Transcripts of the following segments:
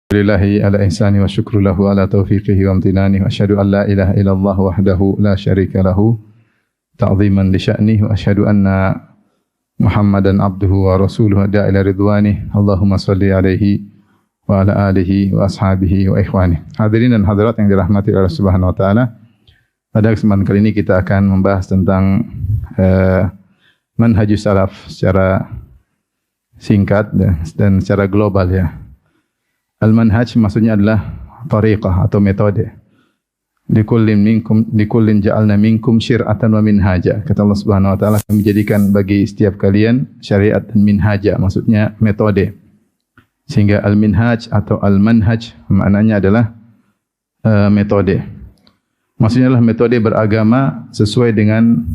Lillahi ala ihsani wa syukru lahu ala taufiqihi wa amtinani wa asyhadu an la ilaha illallah wahdahu la syarika lahu ta'ziman li sya'nihi wa asyhadu anna Muhammadan abduhu wa rasuluhu da'ila ridwani Allahumma salli alaihi wa ala alihi wa ashabihi wa ikhwani. Hadirin dan hadirat yang dirahmati Allah Subhanahu wa taala. Pada kesempatan kali ini kita akan membahas tentang manhajus salaf secara singkat dan secara global ya. Al-manhaj maksudnya adalah tariqah atau metode. Likullin ja'alna minkum syir'atan wa minhaja. Kata Allah Subhanahu wa taala, kami menjadikan bagi setiap kalian syariat dan minhaja, maksudnya metode. Sehingga al-minhaj atau al-manhaj maknanya adalah metode. Maksudnya adalah metode beragama sesuai dengan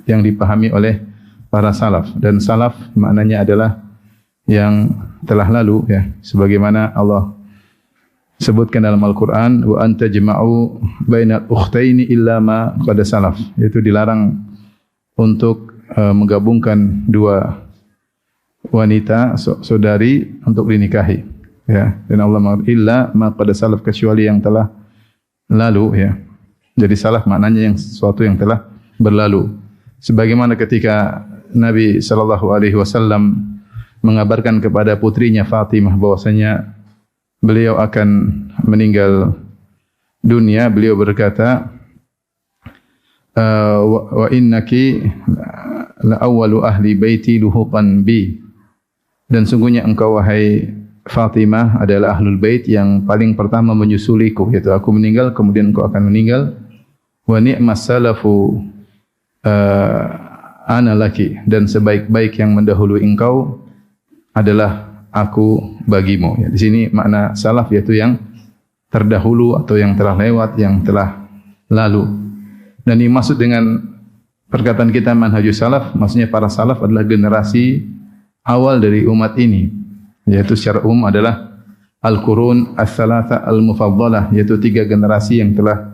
yang dipahami oleh para salaf, dan salaf maknanya adalah yang telah lalu ya, sebagaimana Allah sebutkan dalam Al-Qur'an, wa anta jama'u bainal ukhtaini illa ma qad salaf, yaitu dilarang untuk menggabungkan dua wanita saudari untuk dinikahi ya, dan Allah mengatakan illa ma qad salaf, kecuali yang telah lalu ya. Jadi salaf maknanya yang sesuatu yang telah berlalu, sebagaimana ketika Nabi sallallahu alaihi wasallam mengabarkan kepada putrinya Fatimah bahwasanya beliau akan meninggal dunia, beliau berkata, wa innaki la awwalu ahli baiti luhuqan bi, dan sungguhnya engkau wahai Fatimah adalah ahlul bait yang paling pertama menyusuliku, yaitu aku meninggal kemudian engkau akan meninggal. Wa ni'mas salafu ana laki, dan sebaik-baik yang mendahului engkau adalah aku bagimu. Ya, di sini makna salaf yaitu yang terdahulu atau yang telah lewat, yang telah lalu. Dan ini maksud dengan perkataan kita manhajus salaf, maksudnya para salaf adalah generasi awal dari umat ini, yaitu secara umum adalah al-qurun as-salasa al-mufaddalah, yaitu 3 generasi yang telah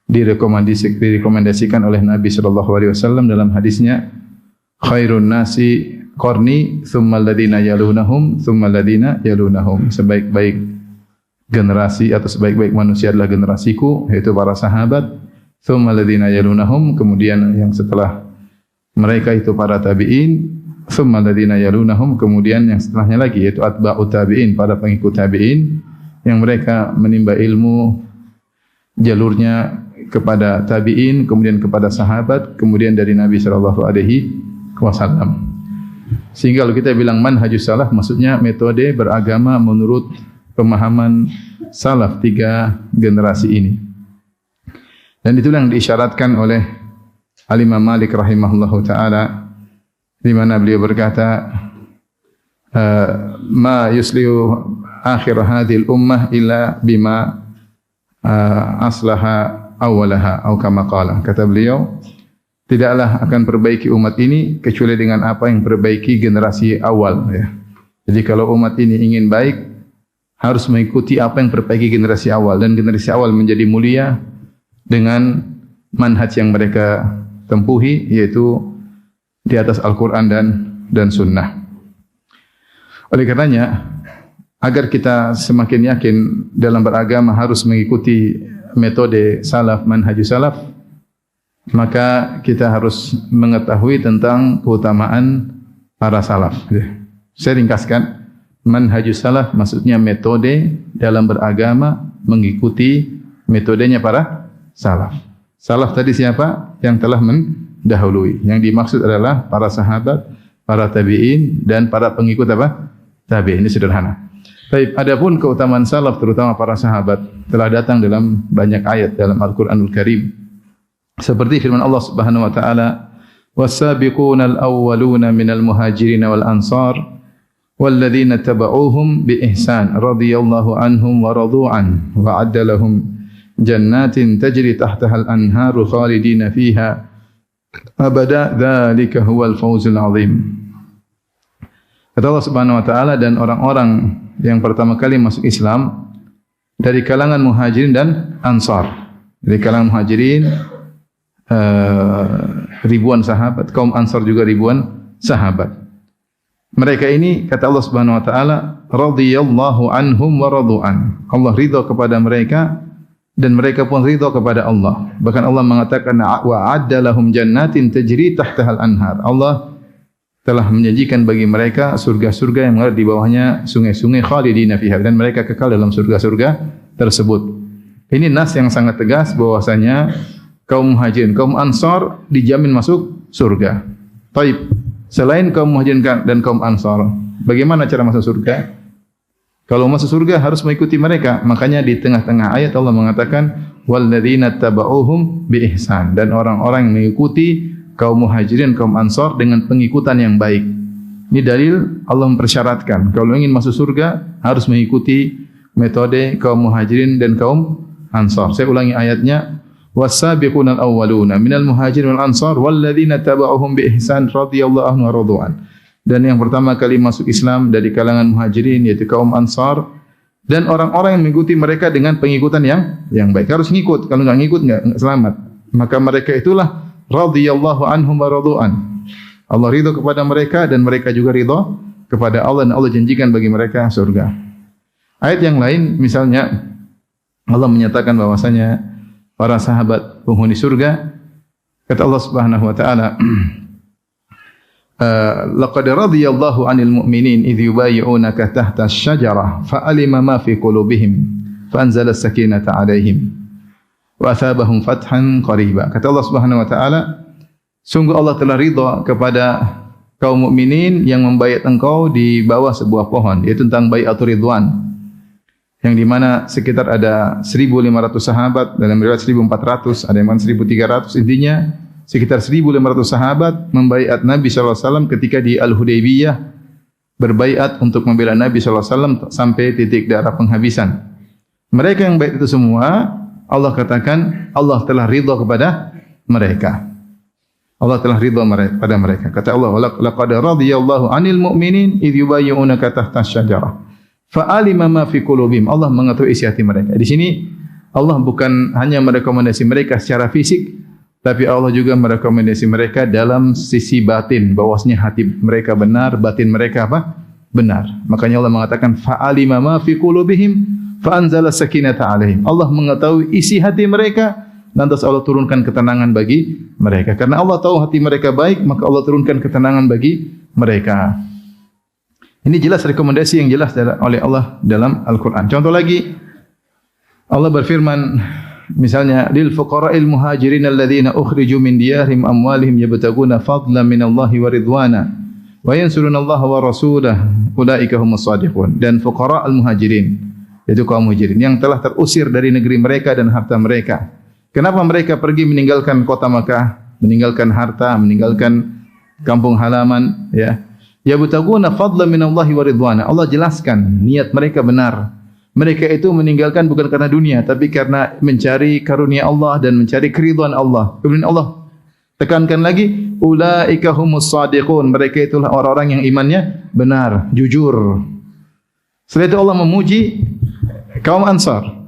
direkomendasikan oleh Nabi sallallahu alaihi wasallam dalam hadisnya, khairun nasi qarni tsumma alladziina yalunahum tsumma alladziina yalunahum, sebaik-baik generasi atau sebaik-baik manusia adalah generasiku, yaitu para sahabat, tsumma alladziina yalunahum, kemudian yang setelah mereka itu para tabi'in, tsumma alladziina yalunahum, kemudian yang setelahnya lagi yaitu atba'ut tabi'in, para pengikut tabi'in yang mereka menimba ilmu jalurnya kepada tabi'in, kemudian kepada sahabat, kemudian dari Nabi sallallahu alaihi wasallam. Sehingga kalau kita bilang manhajus salaf, maksudnya metode beragama menurut pemahaman salaf 3 generasi ini. Dan itulah yang diisyaratkan oleh Al-Imam Malik rahimahullahu taala, di mana beliau berkata, ma yuslihu akhir hadhil ummah illa bima aslaha awalaha atau kama qala. Kata beliau, tidaklah akan perbaiki umat ini kecuali dengan apa yang perbaiki generasi awal ya. Jadi kalau umat ini ingin baik, harus mengikuti apa yang perbaiki generasi awal, dan generasi awal menjadi mulia dengan manhaj yang mereka tempuhi, yaitu di atas Al-Qur'an dan sunnah. Oleh karenanya, agar kita semakin yakin dalam beragama harus mengikuti metode salaf, manhajus salaf, maka kita harus mengetahui tentang keutamaan para salaf. Saya ringkaskan, manhajus salaf maksudnya metode dalam beragama mengikuti metodenya para salaf. Salaf tadi siapa? Yang telah mendahului. Yang dimaksud adalah para sahabat, para tabi'in, dan para pengikut apa? Tabi'in. Ini sederhana. Baik, adapun keutamaan salaf terutama para sahabat telah datang dalam banyak ayat dalam Al-Qur'anul Karim. Seperti firman Allah Subhanahu wa taala, "Was-sabiqunal awwaluna minal muhajirin wal ansar walladzina tabauhum bi ihsan radhiyallahu anhum wa radu an wa adda lahum jannatin tajri tahtaha al-anharu khalidina fiha abada dzalika huwal fawzul 'adzim." Kata Allah Subhanahu wa taala, dan orang-orang yang pertama kali masuk Islam dari kalangan muhajirin dan ansar. Dari kalangan muhajirin ribuan sahabat, kaum ansar juga ribuan sahabat. Mereka ini kata Allah Subhanahu wa taala, radhiyallahu anhum wa radu'an. Allah ridha kepada mereka dan mereka pun ridha kepada Allah. Bahkan Allah mengatakan wa a'adda lahum jannatin tajri tahtahal anhar. Allah telah menjanjikan bagi mereka surga-surga yang mengalir di bawahnya sungai-sungai khalidina fiha, dan mereka kekal dalam surga-surga tersebut. Ini nas yang sangat tegas bahwasanya kaum Muhajirin, kaum Ansar dijamin masuk surga. Taib. Selain kaum Muhajirin dan kaum Ansar, bagaimana cara masuk surga? Kalau masuk surga harus mengikuti mereka. Makanya di tengah-tengah ayat Allah mengatakan walladzina tabauhum biihsan, dan orang-orang yang mengikuti kaum Muhajirin, kaum Ansar dengan pengikutan yang baik. Ini dalil Allah mempersyaratkan kalau ingin masuk surga harus mengikuti metode kaum Muhajirin dan kaum Ansar. Saya ulangi ayatnya. Was-sabiqunal awwaluna minal muhajirin wal ansar walladzina tabauhum bi ihsan radhiyallahu anhum wa radu'an. Dan yang pertama kali masuk Islam dari kalangan muhajirin yaitu kaum Ansar, dan orang-orang yang mengikuti mereka dengan pengikutan yang baik. Harus ngikut, kalau enggak ngikut enggak selamat. Maka mereka itulah radhiyallahu anhum wa radu'an. Allah ridha kepada mereka dan mereka juga ridha kepada Allah, dan Allah janjikan bagi mereka surga. Ayat yang lain misalnya Allah menyatakan bahwasanya para sahabat penghuni surga, kata Allah Subhanahu wa taala, laqad radiyallahu 'anil mu'minin idh yubayyi'unaka tahta asy-syajarah fa'alima ma fi qulubihim fa anzala as-sakinata 'alaihim wa athabahum fathan qariba. Kata Allah Subhanahu wa taala, sungguh Allah telah ridha kepada kaum mukminin yang membayat engkau di bawah sebuah pohon, yaitu tentang bai'atul ridwan, yang di mana sekitar ada 1.500 sahabat, dalam riwayat 1.400, ada yang 1.300, intinya sekitar 1.500 sahabat membaiat Nabi SAW ketika di Al-Hudaybiyah, berbaiat untuk membela Nabi SAW sampai titik darah penghabisan. Mereka yang baiat itu semua, Allah katakan Allah telah ridha kepada mereka. Allah telah ridha pada mereka. Kata Allah, laqad radiyallahu 'anil mu'minin idh yubayyi'unaka tahta asy-syajarah fa'alima ma fi qulubihim. Allah mengetahui isi hati mereka. Di sini Allah bukan hanya merekomendasi mereka secara fisik, tapi Allah juga merekomendasi mereka dalam sisi batin, bahwasanya hati mereka benar, batin mereka apa? Benar. Makanya Allah mengatakan fa'alima ma fi qulubihim fa anzala sakinata 'alaihim. Allah mengetahui isi hati mereka, lantas Allah turunkan ketenangan bagi mereka. Karena Allah tahu hati mereka baik, maka Allah turunkan ketenangan bagi mereka. Ini jelas rekomendasi yang jelas oleh Allah dalam Al-Quran. Contoh lagi, Allah berfirman, misalnya, lil fuqara'il muhajirin alladzina ukhriju min diyarihim amwalihim yabtaguna fadlan minallahi wa ridwana wa yansuruna Allah wa rasulahu ulaika humus shadiqun. Dan fuqara' al-muhajirin, yaitu kaum muhajirin yang telah terusir dari negeri mereka dan harta mereka. Kenapa mereka pergi meninggalkan kota Makkah, meninggalkan harta, meninggalkan kampung halaman, ya? Yabtaguna fadlan minallahi wa ridwana. Allah jelaskan niat mereka benar. Mereka itu meninggalkan bukan karena dunia, tapi karena mencari karunia Allah dan mencari keridhaan Allah. Kemudian Allah tekankan lagi, ulaika humus shadiqun. Mereka itulah orang-orang yang imannya benar, jujur. Setelah itu Allah memuji kaum Ansar.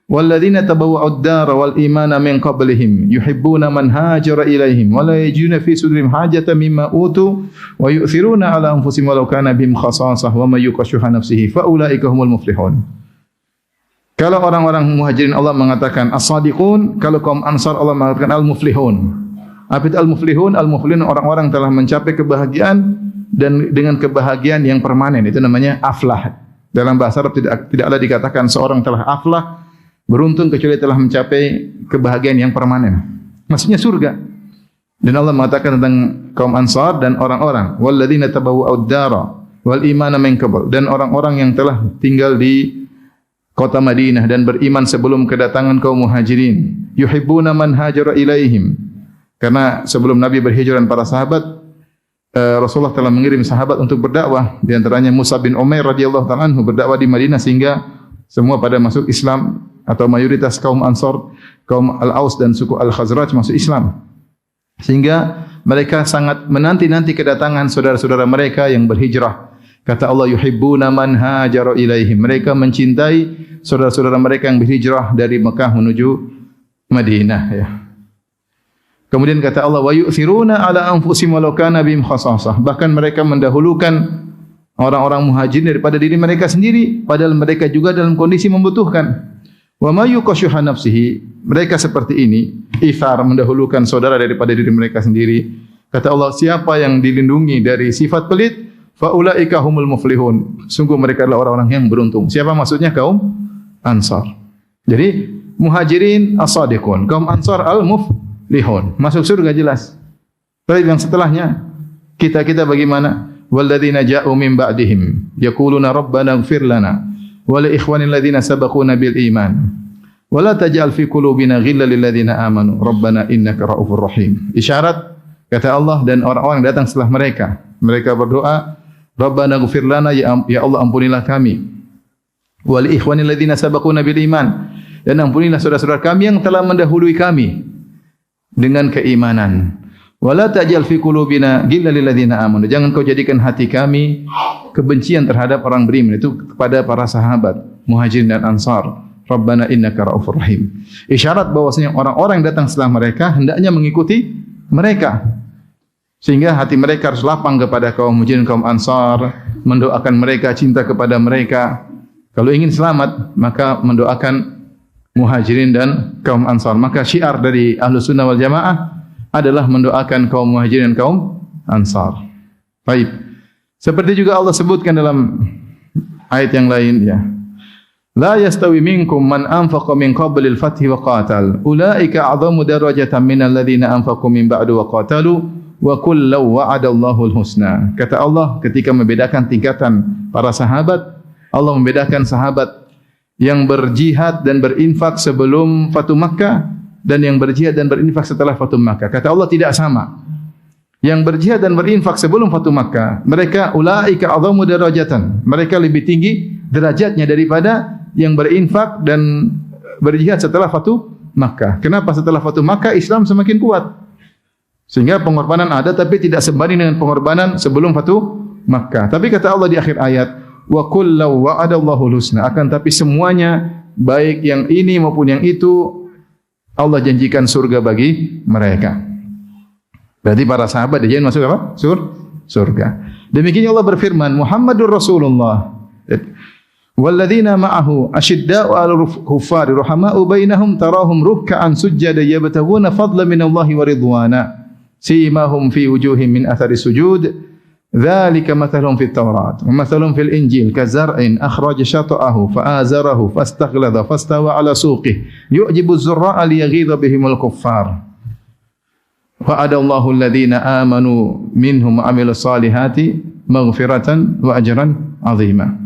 Walladzina tabawwa'ud dara wal imana min qablihim yuhibbuna man hajara ilaihim wa la yajiduna fi sudurihim hajatan mimma utu wa yu'thiruna ala anfusihim walau kana bihim khasasah wa may yuqashuha nafsihi fa ulaika humul muflihun. Kalau orang-orang muhajirin Allah mengatakan as-sadiqun, kalau kaum Ansar Allah mengatakan al-muflihun. Apa itu al-muflihun? Al-muflihun orang-orang telah mencapai kebahagiaan dan dengan kebahagiaan yang permanen, itu namanya aflah. Dalam bahasa Arab tidaklah dikatakan seorang telah aflah, beruntung, kecuali telah mencapai kebahagiaan yang permanen. Maksudnya surga. Dan Allah mengatakan tentang kaum Ansar dan orang-orang walladzina tabawwa'ud dara wal imana min qabl, dan orang-orang yang telah tinggal di kota Madinah dan beriman sebelum kedatangan kaum Muhajirin. Yuhibbuna man hajara ilaihim. Karena sebelum Nabi berhijrah dan para sahabat, Rasulullah telah mengirim sahabat untuk berdakwah. Di antaranya Musa bin Umair radhiyallahu ta'ala anhu berdakwah di Madinah sehingga semua pada masuk Islam, atau mayoritas kaum Ansar, kaum Al-Aus dan suku Al-Khazraj masuk Islam. Sehingga mereka sangat menanti-nanti kedatangan saudara-saudara mereka yang berhijrah. Kata Allah, yuhibbuna man hajara ilaihim. Mereka mencintai saudara-saudara mereka yang berhijrah dari Mekah menuju Madinah, ya. Kemudian kata Allah, wa yu'thiruna ala anfusihim walau kana bihim khasasah. Bahkan mereka mendahulukan orang-orang muhajirin daripada diri mereka sendiri, padahal mereka juga dalam kondisi membutuhkan. Wa may yuqashuha nafsihi, mereka seperti ini, ithar, mendahulukan saudara daripada diri mereka sendiri. Kata Allah, siapa yang dilindungi dari sifat pelit, fa ulaika humul muflihun. Sungguh mereka adalah orang-orang yang beruntung. Siapa maksudnya? Kaum Ansar. Jadi muhajirin as-sadiqun, kaum Ansar al-muflihun. Masuk surga jelas. Tapi yang setelahnya kita bagaimana? Walladzina ja'u min ba'dihim yaquluna rabbana ighfir lana wa li ikhwanil ladzina sabaquna bil iman wa la taj'al fi qulubina ghillan lil ladzina amanu rabbana innaka ra'ufur rahim. Isyarat kata Allah, dan orang-orang yang datang setelah mereka, mereka berdoa, rabbana ighfir lana, ya Allah ampunilah kami, wa li ikhwanil ladzina sabaquna bil iman, dan ampunilah saudara-saudara kami yang telah mendahului kami dengan keimanan. Wala taj'al fi qulubina ghillan lil ladzina amanu. Jangan kau jadikan hati kami kebencian terhadap orang beriman, itu kepada para sahabat Muhajirin dan Ansar. Rabbana innaka ra'ufur rahim. Isyarat bahwasanya orang-orang yang datang setelah mereka hendaknya mengikuti mereka. Sehingga hati mereka harus lapang kepada kaum Muhajirin, kaum Ansar, mendoakan mereka, cinta kepada mereka. Kalau ingin selamat, maka mendoakan Muhajirin dan kaum Ansar. Maka syiar dari Ahlus Sunnah wal Jamaah adalah mendoakan kaum Muhajirin dan kaum Ansar. Baik. Seperti juga Allah sebutkan dalam ayat yang lain, ya. La yastawi minkum man anfaqa min qabli al-fathi wa qatal. Ulaika a'zamu darajatan minal ladzina anfaqu min ba'du wa qatalu wa kullu wa'adallahu al-husna. Kata Allah ketika membedakan tingkatan para sahabat, Allah membedakan sahabat yang berjihad dan berinfak sebelum Fatu Makkah dan yang berjihad dan berinfak setelah Fatu Makkah. Kata Allah tidak sama. Yang berjihad dan berinfak sebelum Fatu Makkah, mereka ulaika a'zamu darajatan. Mereka lebih tinggi derajatnya daripada yang berinfak dan berjihad setelah Fatu Makkah. Kenapa setelah Fatu Makkah Islam semakin kuat? Sehingga pengorbanan ada tapi tidak sebanding dengan pengorbanan sebelum Fatu Makkah. Tapi kata Allah di akhir ayat, wa kullu wa'adallahu husna. Akan tapi semuanya, baik yang ini maupun yang itu, Allah janjikan surga bagi mereka. Berarti para sahabat dijanjikan masuk apa? Surga. Demikian Allah berfirman, Muhammadur Rasulullah walladzina ma'ahu asyidda'u 'alal kuffari rahama'u bainahum tarahum ruk'an sujada yabtaguna fadlan minallahi wa ridwana simahum fi wujuhihim min athari sujud dzalika mathaluhum fit Taurat wa mathaluhum fil Injil kazar'in akhraja shata'ahu fa'azarahu fastaghlada fastawa 'ala suqihi yu'jibu az-zurra'a liyaghidha bihimul kuffar wa'adallahu alladhina amanu minhum wa 'amilus salihati maghfiratan wa ajran 'azima.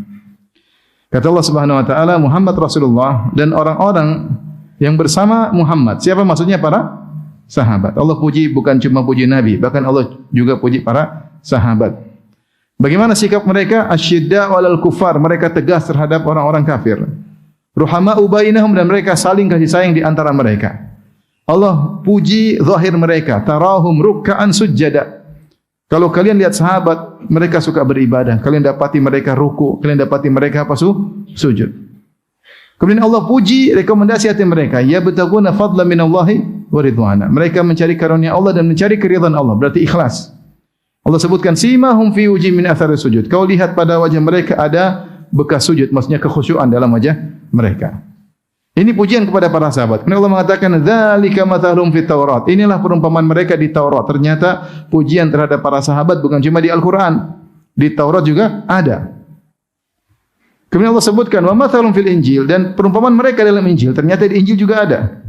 Kata Allah Subhanahu wa taala, Muhammad Rasulullah dan orang-orang yang bersama Muhammad. Siapa maksudnya? Para sahabat. Allah puji bukan cuma puji Nabi, bahkan Allah juga puji para sahabat. Bagaimana sikap mereka? Asyidda'u 'alal kuffar, mereka tegas terhadap orang-orang kafir. Ruhama'u bainahum, dan mereka saling kasih sayang di antara mereka. Allah puji zahir mereka, tarahum ruk'an sujada. Kalau kalian lihat sahabat, mereka suka beribadah. Kalian dapati mereka ruku, kalian dapati mereka apa? Sujud. Kemudian Allah puji rekomendasi hati mereka, ya betaguna fadlan minallahi wa ridwana. Mereka mencari karunia Allah dan mencari keridhaan Allah, berarti ikhlas. Allah sebutkan simahum fi wujuhihim min athari sujud. Kau lihat pada wajah mereka ada bekas sujud, maksudnya kekhusyuan dalam wajah mereka. Ini pujian kepada para sahabat. Kemudian Allah mengatakan dzalika mathaluhum fit Taurat. Inilah perumpamaan mereka di Taurat. Ternyata pujian terhadap para sahabat bukan cuma di Al-Qur'an, di Taurat juga ada. Kemudian Allah sebutkan wa mathaluhum fil Injil, dan perumpamaan mereka dalam Injil ternyata di Injil juga ada.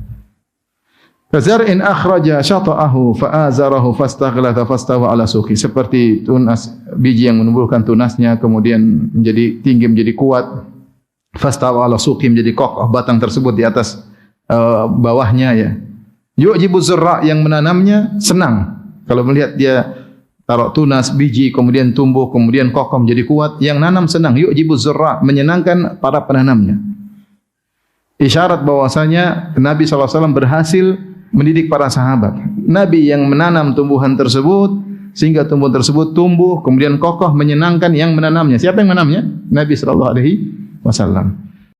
Kazar'in akhraja shata'ahu fa'azarahu fastaghlata fastawa 'ala suqi. Seperti tunas, biji yang menumbuhkan tunasnya kemudian menjadi tinggi, menjadi kuat. Fastawa 'ala suqi, menjadi kokoh batang tersebut di atas bawahnya, ya. Yu'jibu zurra, yang menanamnya senang kalau melihat dia taruh tunas biji kemudian tumbuh kemudian kokoh menjadi kuat, yang nanam senang. Yu'jibu zurra, menyenangkan para penanamnya. Isyarat bahwasanya Nabi SAW berhasil mendidik para sahabat. Nabi yang menanam tumbuhan tersebut sehingga tumbuhan tersebut tumbuh kemudian kokoh, menyenangkan yang menanamnya. Siapa yang menanamnya? Nabi SAW.